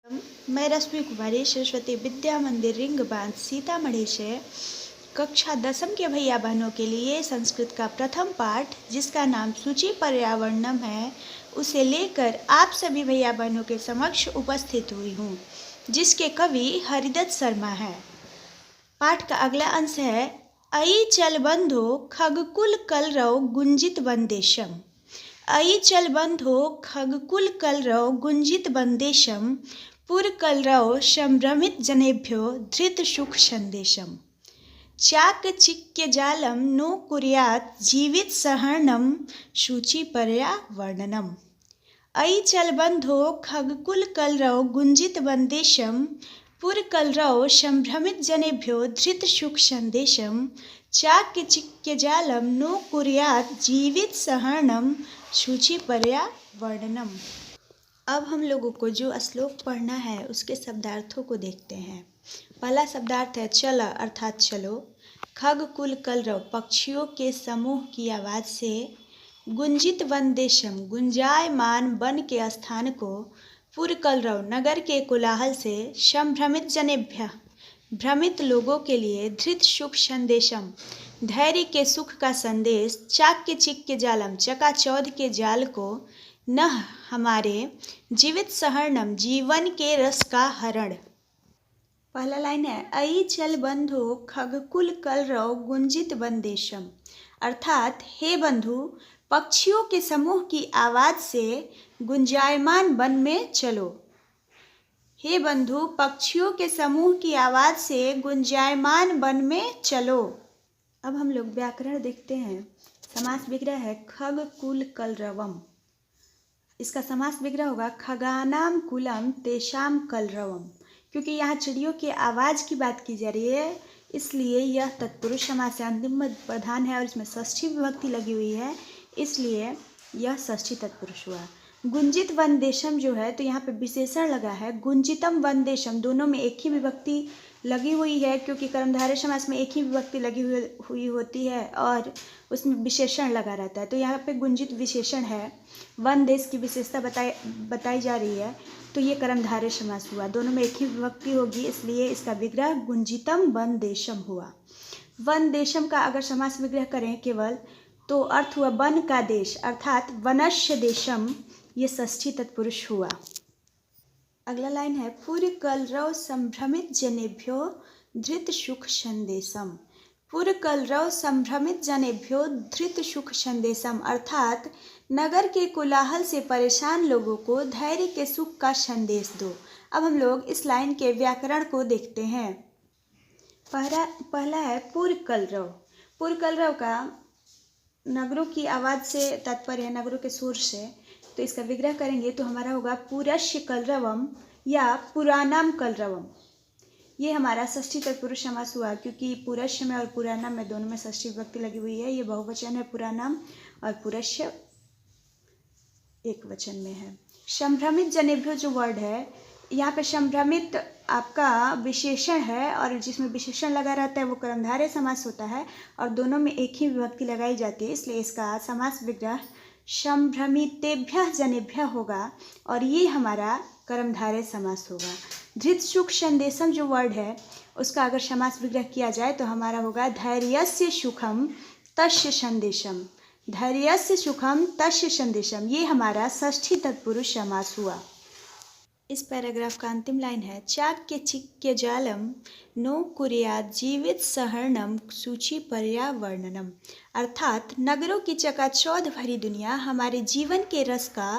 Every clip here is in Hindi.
मैं रश्मि कुमारी सरस्वती विद्या मंदिर रिंग बांध सीतामढ़ी से कक्षा 10वीं के भैया बहनों के लिए संस्कृत का प्रथम पाठ जिसका नाम सूची पर्यावरणम है, उसे लेकर आप सभी भैया बहनों के समक्ष उपस्थित हुई हूँ, जिसके कवि हरिदत्त शर्मा है। पाठ का अगला अंश है अयि चल बंधो खगकुल कलरव गुंजित वंदेशम। अयि चल बंधो खगकुल कलरव गुंजित वंदेशम पुरकलरव संभ्रमित जनेभ्यो धृत सुख संदेशम। चाकचिक्य जालम नो कुर्यात् जीवित सहर्णम शुचि पर्यावर्णनम। अयि चल बंधो खगकुल कलरव गुंजित वंदेशम पुरकलरव संभ्रमित जनेभ्यो धृत सुख संदेशम। चाकचिक्य जालम नो कुर्यात् जीवित सहर्णम शुचि पर्यावर्णनम। अब हम लोगों को जो श्लोक पढ़ना है उसके शब्दार्थों को देखते हैं। पहला शब्दार्थ है चल अर्थात चलो। खगकुल कलरव पक्षियों के समूह की आवाज़ से। गुंजित वनदेशम गुंजायमान वन के स्थान को। पुरकलरव नगर के कोलाहल से। संभ्रमित जनेभ्य भ्रमित लोगों के लिए। धृत सुख संदेशम धैर्य के सुख का संदेश। चाक्यचिक्य जालम चकाचौंध के जाल को। न हमारे जीवित सहर्णम जीवन के रस का हरण। पहला लाइन है अयि चल बंधु खगकुल कलरव गुंजित वंदेशम, अर्थात हे बंधु पक्षियों के समूह की आवाज़ से गुंजायमान वन में चलो। हे बंधु पक्षियों के समूह की आवाज़ से गुंजायमान वन में चलो। अब हम लोग व्याकरण देखते हैं। समास विग्रह है खगकुल कलरवम। इसका समास विग्रह होगा खगानाम कुलम तेषाम कलरवम। क्योंकि यहाँ चिड़ियों की आवाज़ की बात की जा रही है, इसलिए यह तत्पुरुष समास है, अंतिम पद प्रधान है और इसमें षष्ठी विभक्ति लगी हुई है, इसलिए यह षष्ठी तत्पुरुष हुआ। गुंजित वनदेशम जो है तो यहाँ पे विशेषण लगा है। गुंजितम वनदेशम दोनों में एक ही विभक्ति लगी हुई है, क्योंकि कर्मधारय समास में एक ही विभक्ति लगी हुई होती है और उसमें विशेषण लगा रहता है। तो यहाँ पे गुंजित विशेषण है, वन देश की विशेषता बताई जा रही है, तो ये कर्मधारय समास हुआ। दोनों में एक ही विभक्ति होगी, इसलिए इसका विग्रह गुंजितम वन देशम हुआ। वन देशम का अगर समास विग्रह करें केवल तो अर्थ हुआ वन का देश, अर्थात वनस्य देशम, ये षष्ठी तत्पुरुष हुआ। अगला लाइन है पुरकलरव संभ्रमित जनेभ्यो धृत सुख संदेशम। पुरकलरव संभ्रमित जनेभ्यो धृत सुख संदेशम, अर्थात नगर के कोलाहल से परेशान लोगों को धैर्य के सुख का संदेश दो। अब हम लोग इस लाइन के व्याकरण को देखते हैं। पहला है पुरकलरव। पुरकलरव का नगरों की आवाज़ से तात्पर्य है, नगरों के सुर से, तो इसका विग्रह करेंगे तो हमारा होगा पुरस्य कलरवम या पुराणम कलरवम। ये हमारा षष्ठी तत्पुरुष समास हुआ, क्योंकि पुरस्य में और पुराणम में दोनों में षष्ठी विभक्ति लगी हुई है। ये बहुवचन है पुराणम और पुरस्य एक वचन में है। संभ्रमित जनेभ्यो जो वर्ड है, यहाँ पे संभ्रमित आपका विशेषण है और जिसमें विशेषण लगा रहता है वो कर्मधारय समास होता है और दोनों में एक ही विभक्ति लगाई जाती है, इसलिए इसका समास विग्रह संभ्रमितेभ्यः जनेभ्यः होगा और ये हमारा कर्मधारय समास होगा। धृत सुख संदेशम जो वर्ड है उसका अगर समास विग्रह किया जाए तो हमारा होगा धैर्यस्य सुखम तस्य संदेशम। धैर्यस्य सुखम तस्य संदेशम, ये हमारा षष्ठी तत्पुरुष समास हुआ। इस पैराग्राफ का अंतिम लाइन है चाक्यचिक्य जालम नो कुर्यात् जीवित सहर्णम सूची पर्यावर्णनम, अर्थात नगरों की चकाचौंध भरी दुनिया हमारे जीवन के रस का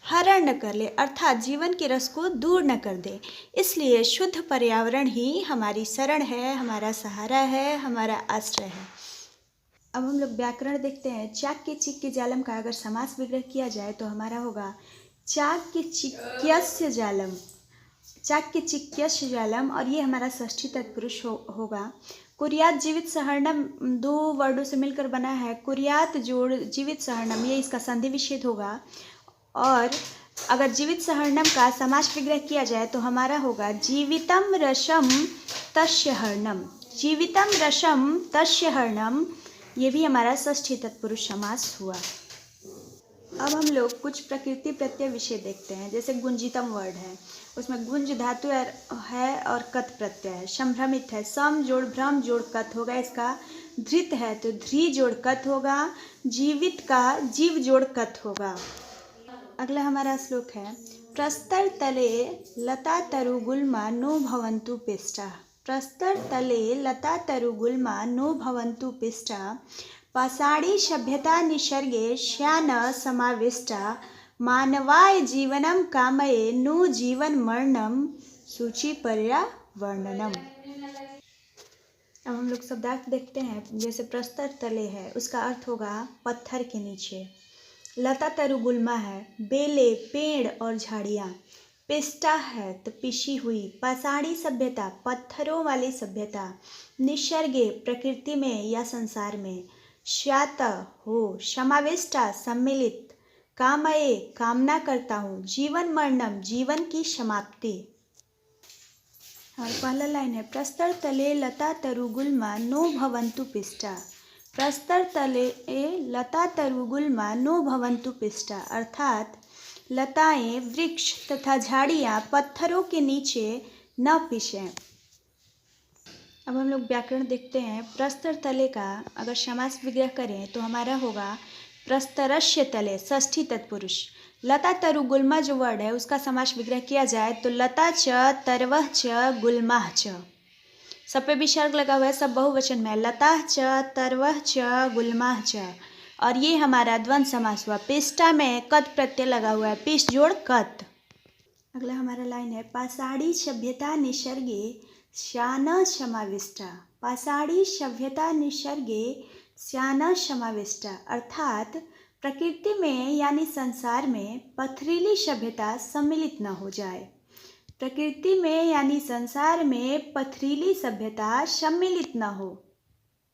हरण न कर ले, अर्थात जीवन के रस को दूर न कर दे, इसलिए शुद्ध पर्यावरण ही हमारी शरण है, हमारा सहारा है, हमारा आश्रय है। अब हम लोग व्याकरण देखते हैं। चाक्यचिक्य जालम का अगर समास विग्रह किया जाए तो हमारा होगा चाक्यचिक्यस्य जालम। चाक्यचिक्यस्य जालम और ये हमारा षष्ठी तत्पुरुष होगा। कुर्यात जीवित सहर्णम दो वर्डों से मिलकर बना है। कुर्यात जोड़ जीवित सहर्णम, ये इसका संधि विच्छेद होगा। और अगर जीवित सहर्णम का समास विग्रह किया जाए तो हमारा होगा जीवितम रसम तस्य हर्णम। जीवितम रसम तस्य हर्णम, ये भी हमारा षष्ठी तत्पुरुष समास हुआ। अब हम लोग कुछ प्रकृति प्रत्यय विषय देखते हैं। जैसे गुंजितम वर्ड है, उसमें गुंज धातु है और कत प्रत्यय है। संभ्रमित है, सम जोड़ भ्रम जोड़ कत होगा इसका। धृत है तो ध्री जोड़ कत होगा। जीवित का जीव जोड़ कत होगा। अगला हमारा श्लोक है, प्रस्तर तले लता तरु गुल्मा नो भवन्तु पिष्टा। प्रस्तर तले लता तरु गुल्मा नो भवन्तु पिष्टा। पाषाणी सभ्यता निसर्गे श्यान समाविष्टा। मानवाय जीवनम कामये नो जीवन मरणम सूचि पर्यावर्णनम। अब हम लोग शब्दार्थ देखते हैं। जैसे प्रस्तर तले है, उसका अर्थ होगा पत्थर के नीचे। लता तरु गुल्मा है, बेले पेड़ और झाड़ियाँ। पिष्टा है तो पिसी हुई। पाषाणी सभ्यता पत्थरों वाली सभ्यता। निसर्गे प्रकृति में या संसार में। श्यात हो, समाविष्टा सम्मिलित। कामये कामना करता हूँ। जीवन मरणम जीवन की समाप्ति। और पहला लाइन है, प्रस्तर तले लता तरु गुल्मा नो भवन्तु पिष्टा। प्रस्तर तले लता तरु गुल्मा नो भवन्तु पिष्टा, अर्थात लताएं वृक्ष तथा झाड़ियाँ पत्थरों के नीचे न पिसें। अब हम लोग व्याकरण देखते हैं। प्रस्तर तले का अगर समास विग्रह करें तो हमारा होगा प्रस्तरस्य तले, षष्ठी तत्पुरुष। लता तरु गुल्मा जो वर्ड है उसका समास विग्रह किया जाए तो लता च तरवः च गुल्माः च। सब पे विसर्ग लगा हुआ है, सब बहुवचन में। लता च तरवः च गुल्माः च। और ये हमारा द्वंद्व समास हुआ। पिष्टा में कत प्रत्यय लगा हुआ है, पिष्ट जोड़ कत। अगला हमारा लाइन है, पाषाणी सभ्यता निसर्गे श्यान समाविष्टा। पाषाणी सभ्यता निसर्गे श्यान समाविष्टा, अर्थात प्रकृति में यानी संसार में पथरीली सभ्यता सम्मिलित न हो जाए। प्रकृति में यानी संसार में पथरीली सभ्यता सम्मिलित न हो।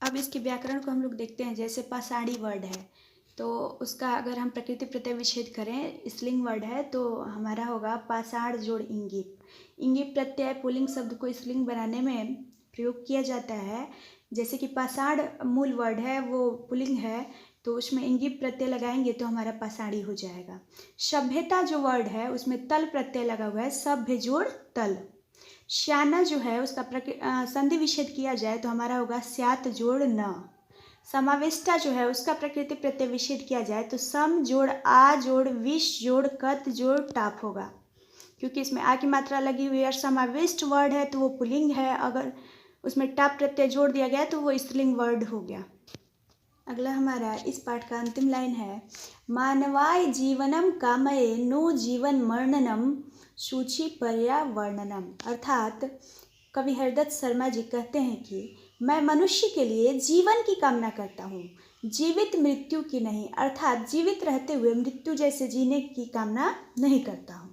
अब इसके व्याकरण को हम लोग देखते हैं। जैसे पाषाणी वर्ड है तो उसका अगर हम प्रकृति प्रत्यय विच्छेद करें, स्त्रीलिंग वर्ड है तो हमारा होगा पाषाण जोड़ इंगिप। इंगिप प्रत्यय पुल्लिंग शब्द को स्त्रीलिंग बनाने में प्रयोग किया जाता है। जैसे कि पाषाण मूल वर्ड है, वो पुल्लिंग है तो उसमें इंगिप प्रत्यय लगाएंगे तो हमारा पाषाणी हो जाएगा। सभ्यता जो वर्ड है उसमें तल प्रत्यय लगा हुआ है, सभ्य जोड़ तल। श्याना जो है उसका संधि विच्छेद किया जाए तो हमारा होगा स्यात जोड़ न। समाविष्टा जो है उसका प्रकृति प्रत्यय विच्छेद किया जाए तो सम जोड़ आ जोड़ विष जोड़ कत जोड़ टाप होगा, क्योंकि इसमें आ की मात्रा लगी हुई है। और समाविष्ट वर्ड है तो वो पुल्लिंग है, अगर उसमें टाप प्रत्यय जोड़ दिया गया तो वो स्त्रीलिंग वर्ड हो गया। अगला हमारा इस पाठ का अंतिम लाइन है, मानवाय जीवनम कामये नो जीवन मरणनम सूचि पर्यावर्णनम, अर्थात कवि हरदत्त शर्मा जी कहते हैं कि मैं मनुष्य के लिए जीवन की कामना करता हूँ, जीवित मृत्यु की नहीं, अर्थात जीवित रहते हुए मृत्यु जैसे जीने की कामना नहीं करता हूँ।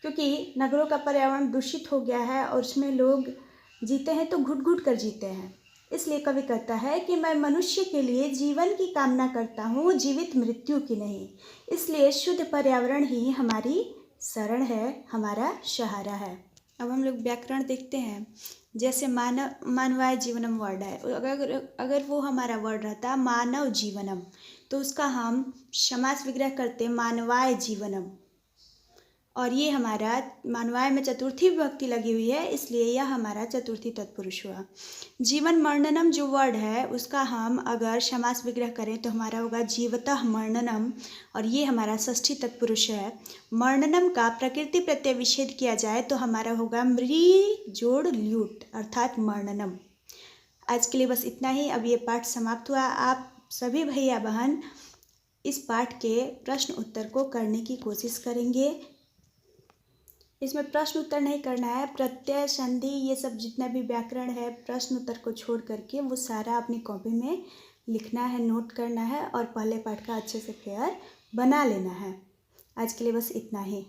क्योंकि नगरों का पर्यावरण दूषित हो गया है और उसमें लोग जीते हैं तो घुट घुट कर जीते हैं। इसलिए कवि कहता है कि मैं मनुष्य के लिए जीवन की कामना करता हूँ, जीवित मृत्यु की नहीं। इसलिए शुद्ध पर्यावरण ही हमारी शरण है, हमारा सहारा है। अब हम लोग व्याकरण देखते हैं। जैसे मानवाय जीवनम वर्ड है, अगर वो हमारा वर्ड रहता मानव जीवनम तो उसका हम समास विग्रह करते मानवाय जीवनम। और ये हमारा मानवाय में चतुर्थी विभक्ति लगी हुई है, इसलिए यह हमारा चतुर्थी तत्पुरुष हुआ। जीवन मरणनम जो वर्ड है उसका हम अगर समास विग्रह करें तो हमारा होगा जीवतः मरणनम, और ये हमारा षष्ठी तत्पुरुष है। मरणनम का प्रकृति प्रत्यय विच्छेद किया जाए तो हमारा होगा मृ जोड़ ल्यूट, अर्थात मरणनम। आज के लिए बस इतना ही। अब ये पाठ समाप्त हुआ। आप सभी भैया बहन इस पाठ के प्रश्न उत्तर को करने की कोशिश करेंगे। इसमें प्रश्न उत्तर नहीं करना है, प्रत्यय संधि ये सब जितना भी व्याकरण है प्रश्न उत्तर को छोड़ करके वो सारा अपनी कॉपी में लिखना है, नोट करना है और पहले पाठ का अच्छे से क्लियर बना लेना है। आज के लिए बस इतना ही।